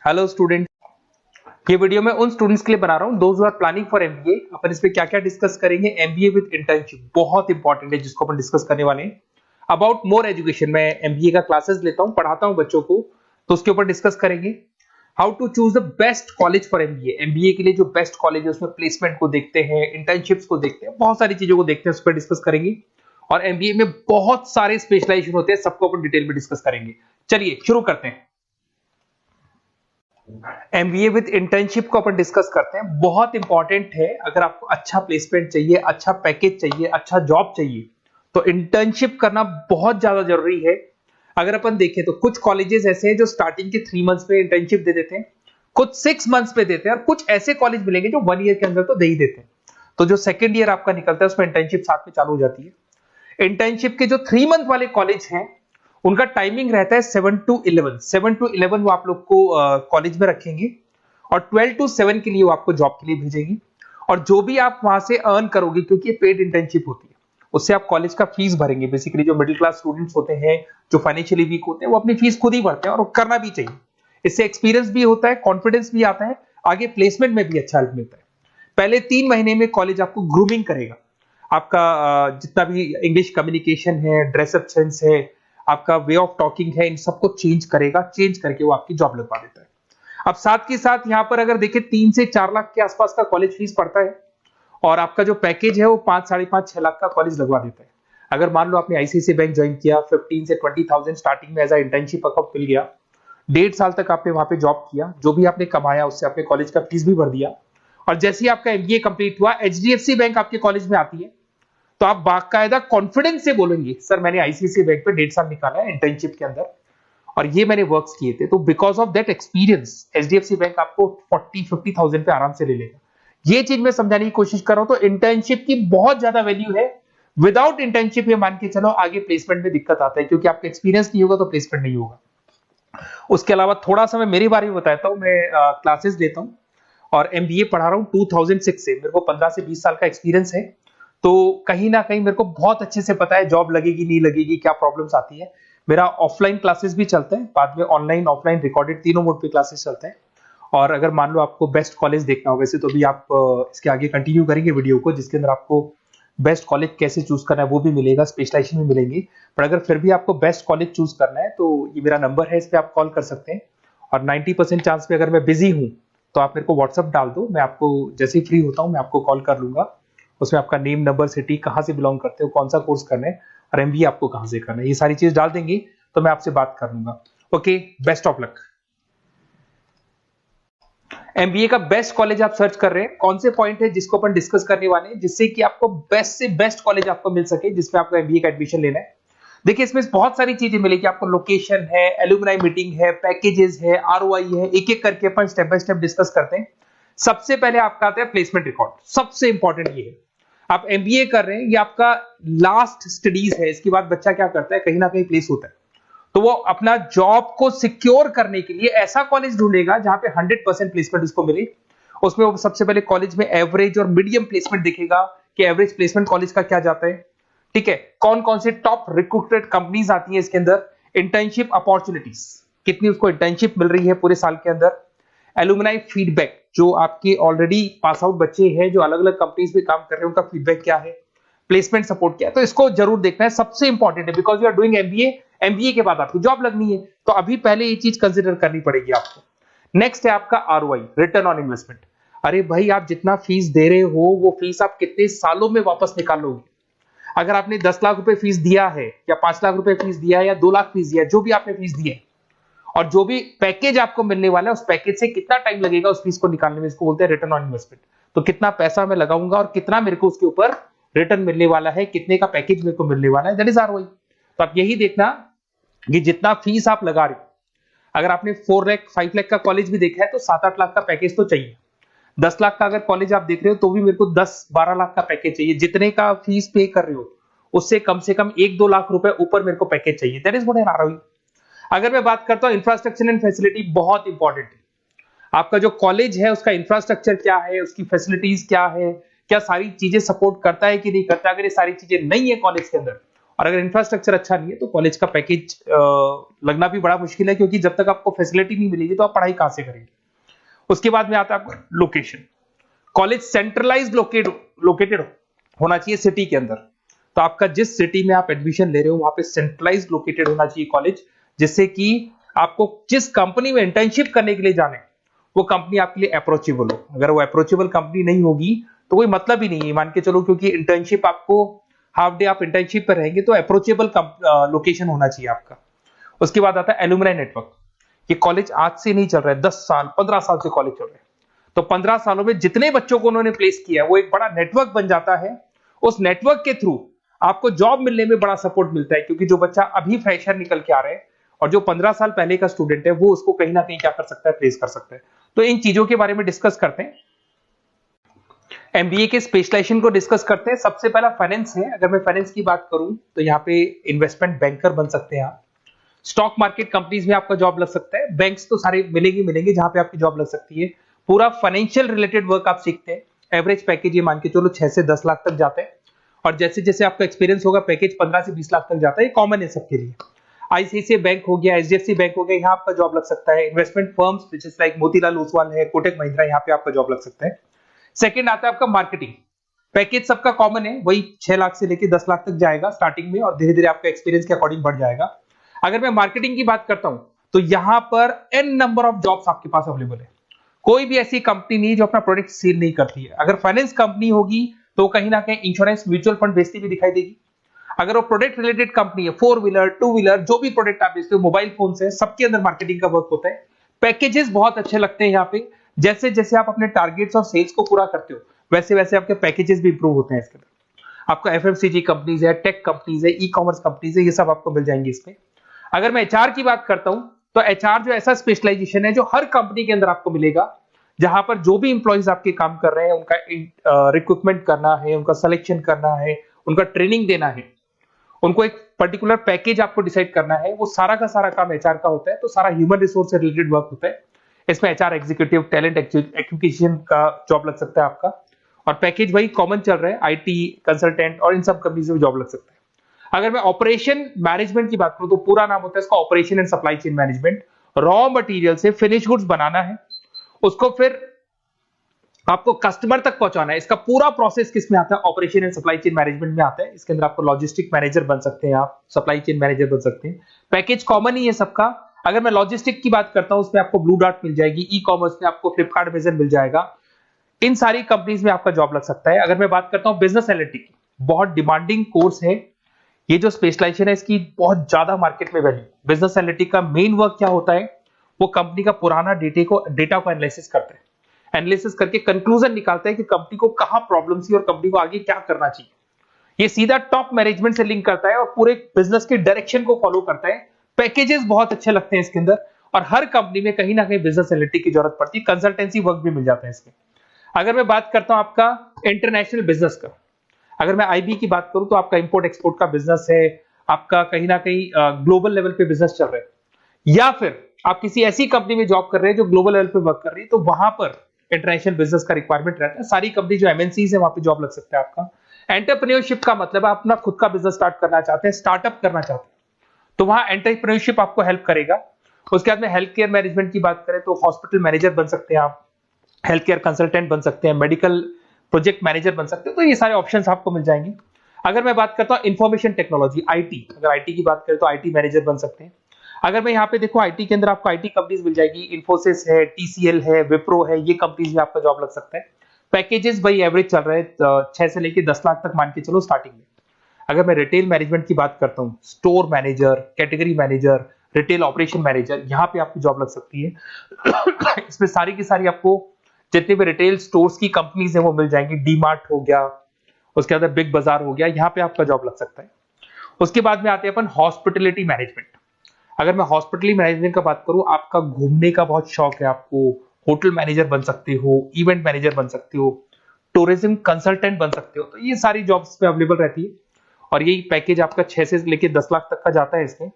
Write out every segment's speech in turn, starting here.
Hello student, ये video मैं उन स्टूडेंट्स के लिए बना रहा हूँ those who are planning for MBA. अपन इस पे क्या क्या डिस्कस करेंगे। एमबीए विद इंटर्नशिप बहुत इंपॉर्टेंट है जिसको अपन डिस्कस करने वाले हैं। अबाउट मोर एजुकेशन, मैं एमबीए का क्लासेस लेता हूँ, पढ़ाता हूँ बच्चों को, तो उसके ऊपर डिस्कस करेंगे। How to choose the best college for MBA. MBA के लिए जो बेस्ट कॉलेज है उसमें प्लेसमेंट को देखते हैं, इंटर्नशिप्स को देखते हैं, बहुत सारी चीजों को देखते हैं, उस पर डिस्कस करेंगे। और एमबीए में बहुत सारे स्पेशलाइजेशन होते हैं, सबको अपन डिटेल में डिस्कस करेंगे। चलिए शुरू करते हैं। एमबीए विद इंटर्नशिप को अपन डिस्कस करते हैं। बहुत इंपॉर्टेंट है, अगर आपको अच्छा प्लेसमेंट चाहिए, अच्छा पैकेज चाहिए, अच्छा जॉब चाहिए, तो इंटर्नशिप करना बहुत ज्यादा जरूरी है। अगर अपन देखें तो कुछ कॉलेजेस ऐसे हैं जो स्टार्टिंग के 3 मंथ्स में इंटर्नशिप दे देते हैं, कुछ 6 मंथ्स पे देते हैं, और कुछ ऐसे कॉलेज मिलेंगे जो 1 ईयर के अंदर तो दे ही देते हैं। तो जो सेकेंड ईयर आपका निकलता है उसमें इंटर्नशिप साथ में चालू हो जाती है। इंटर्नशिप के जो 3 मंथ वाले कॉलेज हैं उनका टाइमिंग रहता है 7 to 11। 7 to 11 वो आप लोग को कॉलेज में रखेंगे, और 12 to 7 के लिए वो आपको जॉब के लिए भेजेंगे। और जो भी आप वहां से अर्न करोगे, क्योंकि ये पेड इंटर्नशिप होती है, उससे आप कॉलेज का फीस भरेंगे। बेसिकली जो मिडिल क्लास स्टूडेंट्स होते हैं, जो फाइनेंशियली वीक होते हैं, वो अपनी फीस खुद ही भरते हैं, और करना भी चाहिए। इससे एक्सपीरियंस भी होता है, कॉन्फिडेंस भी आता है, आगे प्लेसमेंट में भी अच्छा हेल्प मिलता है। पहले 3 महीने में कॉलेज आपको ग्रूमिंग करेगा। आपका जितना भी इंग्लिश कम्युनिकेशन है, ड्रेसअप सेंस है, आपका वे ऑफ टॉकिंग है, इन सबको चेंज करेगा। चेंज करके वो आपकी जॉब लगवा देता है। अब साथ के साथ यहाँ पर अगर देखें 3 से 4 लाख के आसपास का कॉलेज फीस पड़ता है, और आपका जो पैकेज है वो 5, 5.5, 6 लाख का कॉलेज लगवा देता है। अगर मान लो आपने आईसीआईसीआई बैंक ज्वाइन किया, 15 से 20,000 स्टार्टिंग में एज अ इंटर्नशिप अकाउंट मिल गया, 1.5 साल तक आपने वहां पे जॉब किया, जो भी आपने कमाया उससे आपने कॉलेज का फीस भी भर दिया, और जैसे ही आपका एमबीए कंप्लीट हुआ, एचडीएफसी बैंक आपके कॉलेज में आती है, तो आप बाकायदा कॉन्फिडेंस से बोलेंगे, सर मैंने आईसीआईसीआई बैंक पे 1.5 साल निकाला है इंटर्नशिप के अंदर, और ये मैंने वर्क्स किए थे, तो because of that experience HDFC bank आपको 40-50,000 पे आराम से ले लेगा। ये चीज मैं समझाने की कोशिश कर रहा हूं। तो इंटर्नशिप की बहुत ज्यादा वैल्यू है। विदाउट इंटर्नशिप ये मान के चलो आगे प्लेसमेंट में दिक्कत आता है, क्योंकि आपका एक्सपीरियंस नहीं होगा तो प्लेसमेंट नहीं होगा। उसके अलावा थोड़ा सा मैं मेरे बारे में बताता हूँ। मैं क्लासेस लेता हूँ और एमबीए पढ़ा रहा हूँ 2006 से। मेरे को 15 से 20 साल का एक्सपीरियंस है, तो कहीं ना कहीं मेरे को बहुत अच्छे से पता है जॉब लगेगी नहीं लगेगी, क्या प्रॉब्लम्स आती है। मेरा ऑफलाइन क्लासेस भी चलता है, बाद में ऑनलाइन ऑफलाइन रिकॉर्डेड तीनों मोड पे क्लासेस चलते हैं। और अगर मान लो आपको बेस्ट कॉलेज देखना हो, वैसे तो भी आप इसके आगे कंटिन्यू करेंगे वीडियो को, जिसके अंदर आपको बेस्ट कॉलेज कैसे चूज करना है वो भी मिलेगा, स्पेशलाइजेशन भी मिलेंगे। पर अगर फिर भी आपको बेस्ट कॉलेज चूज करना है तो ये मेरा नंबर है, इस पर आप कॉल कर सकते हैं। और 90% चांस पे अगर मैं बिजी हूँ तो आप मेरे को व्हाट्सअप डाल दो, मैं आपको जैसे ही फ्री होता हूँ मैं आपको कॉल कर लूंगा। उसमें आपका नेम, नंबर, सिटी, कहाँ से बिलोंग करते हो, कौन सा कोर्स करना है, और एमबीए आपको कहाँ से करना है, ये सारी चीज डाल देंगे तो मैं आपसे बात कर लूंगा। Okay, best of luck. MBA का बेस्ट कॉलेज आप सर्च कर रहे हैं, कौन से पॉइंट है जिसको अपन डिस्कस करने वाले हैं, जिससे कि आपको बेस्ट से बेस्ट कॉलेज आपको मिल सके जिसमें आपको एमबीए का एडमिशन लेना है। देखिए इसमें बहुत सारी चीजें मिलेगी आपको। लोकेशन है, एलुमनाई मीटिंग है, पैकेजेस है, आरओआई है, एक एक करके अपन स्टेप बाय स्टेप डिस्कस करते हैं। सबसे पहले आपका आता है प्लेसमेंट रिकॉर्ड। सबसे इंपॉर्टेंट ये है, आप एमबीए कर रहे हैं, ये आपका लास्ट स्टडीज है, इसके बाद बच्चा क्या करता है, कहीं ना कहीं प्लेस होता है, तो वो अपना जॉब को सिक्योर करने के लिए ऐसा कॉलेज ढूंढेगा जहां पे 100% प्लेसमेंट उसको मिले। उसमें वो सबसे पहले कॉलेज में एवरेज और मीडियम प्लेसमेंट देखेगा कि एवरेज प्लेसमेंट कॉलेज का क्या जाता है, ठीक है, कौन कौन से टॉप रिक्रूटेड कंपनीज आती है इसके अंदर, इंटर्नशिप अपॉर्चुनिटीज कितनी उसको इंटर्नशिप मिल रही है पूरे साल के अंदर, एलुमनाई फीडबैक, जो आपके ऑलरेडी पास आउट बच्चे हैं जो अलग अलग कंपनीज में काम कर रहे हैं उनका फीडबैक क्या है, प्लेसमेंट सपोर्ट क्या है। तो इसको जरूर देखना है, सबसे इंपॉर्टेंट है, because you are doing MBA. MBA के बाद आपको जॉब लगनी है, तो अभी पहले ये चीज कंसिडर करनी पड़ेगी आपको। नेक्स्ट है आपका आरओआई, रिटर्न ऑन इन्वेस्टमेंट। अरे भाई, आप जितना फीस दे रहे हो वो फीस आप कितने सालों में वापस निकालोगे। अगर आपने 10 लाख रुपए फीस दिया है, या 5 लाख रुपए फीस दिया है, या 2 लाख फीस दिया है, जो भी आपने फीस दी है, और जो भी पैकेज आपको मिलने वाला है उस पैकेज से कितना टाइम लगेगा उस फीस को निकालने में, इसको बोलते हैं रिटर्न ऑन इन्वेस्टमेंट। तो कितना पैसा मैं लगाऊंगा और कितना मेरे को उसके ऊपर रिटर्न मिलने वाला है, कितने का पैकेज मेरे को मिलने वाला है, दैट इज आरओआई। तो आप यही देखना कि जितना फीस आप लगा रहे हो, अगर आपने 4 लाख 5 लाख का कॉलेज भी देखा है तो 7-8 लाख का पैकेज तो चाहिए। 10 लाख का अगर कॉलेज आप देख रहे हो तो भी मेरे को 10-12 लाख का पैकेज चाहिए। जितने का फीस पे कर रहे हो उससे कम से कम 1-2 लाख रुपए ऊपर मेरे को पैकेज चाहिए, that is what I ROI. अगर मैं बात करता हूं इंफ्रास्ट्रक्चर एंड फैसिलिटी, बहुत इंपॉर्टेंट है। आपका जो कॉलेज है उसका इंफ्रास्ट्रक्चर क्या है, उसकी फैसिलिटीज क्या है, क्या सारी चीजें सपोर्ट करता है कि नहीं करता। अगर ये सारी चीजें नहीं है कॉलेज के अंदर और अगर इंफ्रास्ट्रक्चर अच्छा नहीं है तो कॉलेज का पैकेज लगना भी बड़ा मुश्किल है, क्योंकि जब तक आपको फैसिलिटी नहीं मिलेगी तो आप पढ़ाई कहां से करेंगे। उसके बाद में आता है आपका लोकेशन। कॉलेज सेंट्रलाइज्ड लोकेटेड होना चाहिए सिटी के अंदर। तो आपका जिस सिटी में आप एडमिशन ले रहे हो वहां पे सेंट्रलाइज्ड लोकेटेड होना चाहिए कॉलेज, जिससे कि आपको जिस कंपनी में इंटर्नशिप करने के लिए जाने वो कंपनी आपके लिए अप्रोचेबल हो। अगर वो अप्रोचेबल कंपनी नहीं होगी तो कोई मतलब ही नहीं है, मान के चलो, क्योंकि इंटर्नशिप आपको हाफ डे आप इंटर्नशिप पर रहेंगे तो अप्रोचेबल लोकेशन होना चाहिए आपका। उसके बाद आता है एलुमनाई नेटवर्क। ये कॉलेज आज से नहीं चल रहा है, 10 साल 15 साल से कॉलेज चल रहा है। तो 15 सालों में जितने बच्चों को उन्होंने प्लेस किया वो एक बड़ा नेटवर्क बन जाता है। उस नेटवर्क के थ्रू आपको जॉब मिलने में बड़ा सपोर्ट मिलता है, क्योंकि जो बच्चा अभी फ्रेशर निकल के आ रहे हैं और जो 15 साल पहले का स्टूडेंट है वो उसको कहीं ना कहीं क्या कर सकता है, प्लेस कर सकता है। तो इन चीजों के बारे में डिस्कस करते हैं। एमबीए के स्पेशलाइजेशन को डिस्कस करते हैं। सबसे पहला फाइनेंस है। अगर मैं फाइनेंस की बात करूं तो यहाँ पे इन्वेस्टमेंट बैंकर बन सकते हैं आप। स्टॉक मार्केट कंपनीज में आपका जॉब लग सकता है। बैंक्स तो सारे मिलेंगे जहां पे आपकी जॉब लग सकती है। पूरा फाइनेंशियल रिलेटेड वर्क आप सीखते हैं। एवरेज पैकेज ये मान के चलो 6 से 10 लाख तक जाते हैं, और जैसे जैसे आपका एक्सपीरियंस होगा पैकेज 15 से 20 लाख तक जाता है। ये कॉमन है सबके लिए। आईसीआईसीआई बैंक हो गया, एचडीएफसी बैंक हो गया, यहाँ आपका जॉब लग सकता है। Investment firms which is like Motilal Oswal है, कोटक महिंद्रा, यहाँ पे आपका जॉब लग सकता है। सेकंड आता है आपका मार्केटिंग। पैकेज सबका कॉमन है, वही 6 लाख से लेके 10 लाख तक जाएगा स्टार्टिंग में, और धीरे धीरे आपका एक्सपीरियंस के अकॉर्डिंग बढ़ जाएगा। अगर मैं मार्केटिंग की बात करता हूं तो यहां पर एन नंबर ऑफ जॉब्स आपके पास अवेलेबल है। कोई भी ऐसी कंपनी नहीं जो अपना प्रोडक्ट सेल नहीं करती है। अगर फाइनेंस कंपनी होगी तो कहीं ना कहीं इंश्योरेंस म्यूचुअल फंड बेचती भी दिखाई देगी। अगर वो प्रोडक्ट रिलेटेड कंपनी है, 4 व्हीलर 2 व्हीलर जो भी प्रोडक्ट आप बेचते हो, मोबाइल फोन से, सबके अंदर मार्केटिंग का वर्क होता है। पैकेजेस बहुत अच्छे लगते हैं यहाँ पे। जैसे जैसे आप अपने टारगेट्स और सेल्स को पूरा करते हो वैसे वैसे आपके पैकेजेस भी इंप्रूव होते हैं इसके अंदर। आपका एफएमसीजी कंपनीज है, टेक कंपनीज है, ई कॉमर्स कंपनीज है, ये सब आपको मिल जाएंगे इसमें। अगर मैं एचआर की बात करता हूं तो एचआर जो ऐसा स्पेशलाइजेशन है जो हर कंपनी के अंदर आपको मिलेगा, जहां पर जो भी इंप्लॉइज आपके काम कर रहे हैं उनका रिक्रूटमेंट करना है, उनका सिलेक्शन करना है, उनका ट्रेनिंग देना है, उनको एक पर्टिकुलर पैकेज आपको डिसाइड करना है, वो सारा का सारा काम एचआर का होता है। तो सारा ह्यूमन रिसोर्स से रिलेटेड वर्क होता है। इसमें एचआर एग्जीक्यूटिव, टैलेंट एक्विजिशन का जॉब लग सकता है आपका, और पैकेज वही कॉमन चल रहा है, आईटी कंसल्टेंट और इन सब कंपनीज में जॉब लग सकता है। अगर मैं ऑपरेशन मैनेजमेंट की बात करूं तो पूरा नाम होता है इसका operation and supply chain management. Raw material से फिनिश गुड्स बनाना है, उसको फिर आपको कस्टमर तक पहुंचाना है। इसका पूरा प्रोसेस किसमें आता है, operation and supply chain management में आता है। इसके अंदर आपको लॉजिस्टिक मैनेजर बन सकते हैं, आप सप्लाई चेन मैनेजर बन सकते हैं। पैकेज कॉमन ही है सबका। अगर मैं लॉजिस्टिक की बात करता हूं उसमें आपको ब्लू डॉट मिल जाएगी, ई कॉमर्स में आपको फ्लिपकार्ट, अमेज़न मिल जाएगा। इन सारी कंपनीज में आपका जॉब लग सकता है। अगर मैं बात करता हूं बिजनेस एनालिटिक, बहुत डिमांडिंग कोर्स है ये जो स्पेशलाइजेशन है, इसकी बहुत ज्यादा मार्केट में वैल्यू। बिजनेस एनालिटिक का मेन वर्क क्या होता है, वो कंपनी का पुराना डेटा को एनालिसिस करते हैं। एनालिसिस करके कंक्लूजन निकालता है कि कंपनी को कहां प्रॉब्लम थी और कंपनी को आगे क्या करना चाहिए। ये सीधा टॉप मैनेजमेंट से लिंक करता है और पूरे बिजनेस के डायरेक्शन को फॉलो करता है। पैकेजेस बहुत अच्छे लगते हैं इसके अंदर, और हर कंपनी में कहीं ना कहीं बिजनेस एनालिटिक की जरूरत पड़ती है। कंसल्टेंसी वर्क भी मिल जाता है इसमें। अगर मैं बात करता हूं आपका इंटरनेशनल बिजनेस का, अगर मैं आईबी की बात करूं तो आपका इंपोर्ट एक्सपोर्ट का बिजनेस है, आपका कहीं ना कहीं ग्लोबल लेवल पे बिजनेस चल रहा है, या फिर आप किसी ऐसी कंपनी में जॉब कर रहे हैं जो ग्लोबल लेवल पे वर्क कर रही है, तो वहां पर इंटरनेशनल बिजनेस का रिक्वायरमेंट रहता है। सारी कंपनी जो एमएनसीज है वहां पे जॉब लग सकता है आपका। एंटरप्रेन्योरशिप का मतलब आप अपना खुद का बिजनेस स्टार्ट करना चाहते हैं, स्टार्टअप करना चाहते हैं, तो वहां एंटरप्रेन्योरशिप आपको हेल्प करेगा। उसके बाद में हेल्थ केयर मैनेजमेंट की बात करें तो हॉस्पिटल मैनेजर बन सकते हैं आप, हेल्थ केयर कंसल्टेंट बन सकते हैं, मेडिकल प्रोजेक्ट मैनेजर बन सकते हैं। तो ये सारे ऑप्शंस आपको मिल जाएंगे। अगर मैं बात करता हूं इंफॉर्मेशन टेक्नोलॉजी, आईटी, अगर आईटी की बात करें तो आईटी मैनेजर बन सकते हैं। अगर मैं यहाँ पे देखो आईटी के अंदर आपको आईटी कंपनीज मिल जाएगी, इन्फोसिस है, टीसीएल है, विप्रो है, ये कंपनीज में आपका जॉब लग सकता है। पैकेजेस भाई एवरेज चल रहे हैं 6 से लेके 10 लाख तक मान के चलो स्टार्टिंग में। अगर मैं रिटेल मैनेजमेंट की बात करता हूँ, store manager, category manager, retail operation manager, यहाँ पे आपकी जॉब लग सकती है। इसमें सारी की सारी आपको जितने भी रिटेल स्टोर्स की कंपनीज है वो मिल जाएंगी। डीमार्ट हो गया, उसके बाद बिग बाजार हो गया, यहाँ पे आपका जॉब लग सकता है। उसके बाद में आते हैं अपन हॉस्पिटलिटी मैनेजमेंट। अगर मैं हॉस्पिटलिटी मैनेजमेंट का बात करूं, आपका घूमने का बहुत शौक है, आपको होटल मैनेजर बन सकते हो, इवेंट मैनेजर बन सकते हो, टूरिज्म कंसल्टेंट बन सकते हो, तो ये सारी जॉब्स पे अवेलेबल रहती है। और यही पैकेज आपका 6 से लेके 10 लाख तक का जाता है इसमें।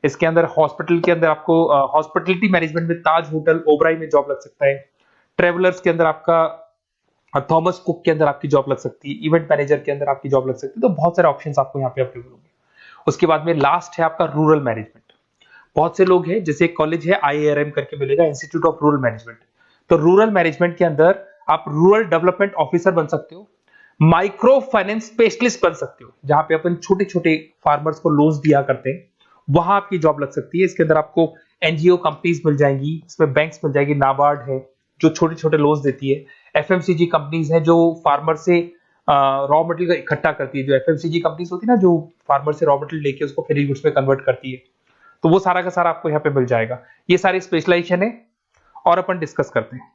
इसके अंदर हॉस्पिटल के अंदर आपको हॉस्पिटलिटी मैनेजमेंट में ताज होटल, ओबराई में जॉब लग सकता है। ट्रेवलर्स के अंदर आपका थॉमस कुक के अंदर आपकी जॉब लग सकती है। इवेंट मैनेजर के अंदर आपकी जॉब लग सकती है। तो बहुत सारे ऑप्शंस आपको यहाँ पे अवेलेबल होंगे। उसके बाद में लास्ट है आपका रूरल मैनेजमेंट। बहुत से लोग हैं, जैसे एक कॉलेज है IARM करके मिलेगा, इंस्टीट्यूट ऑफ रूरल मैनेजमेंट। तो रूरल मैनेजमेंट के अंदर आप रूरल डेवलपमेंट ऑफिसर बन सकते हो, माइक्रो फाइनेंस स्पेशलिस्ट बन सकते हो, जहां पे अपन छोटे छोटे फार्मर्स को लोन्स दिया करते हैं, वहां आपकी जॉब लग सकती है। इसके अंदर आपको एनजीओ कंपनीज मिल जाएंगी, इसमें बैंक्स मिल जाएगी, नाबार्ड है जो छोटे छोटे लोन्स देती है, एफएमसीजी कंपनीज है जो फार्मर से रॉ मटेरियल इकट्ठा करती है, जो एफएमसीजी कंपनीज होती है ना, जो फार्मर से रॉ मटेरियल लेके उसको फिर गुड्स में कन्वर्ट करती है, तो वो सारा का सारा आपको यहाँ पे मिल जाएगा। ये सारी स्पेशलाइजेशन है और अपन डिस्कस करते हैं।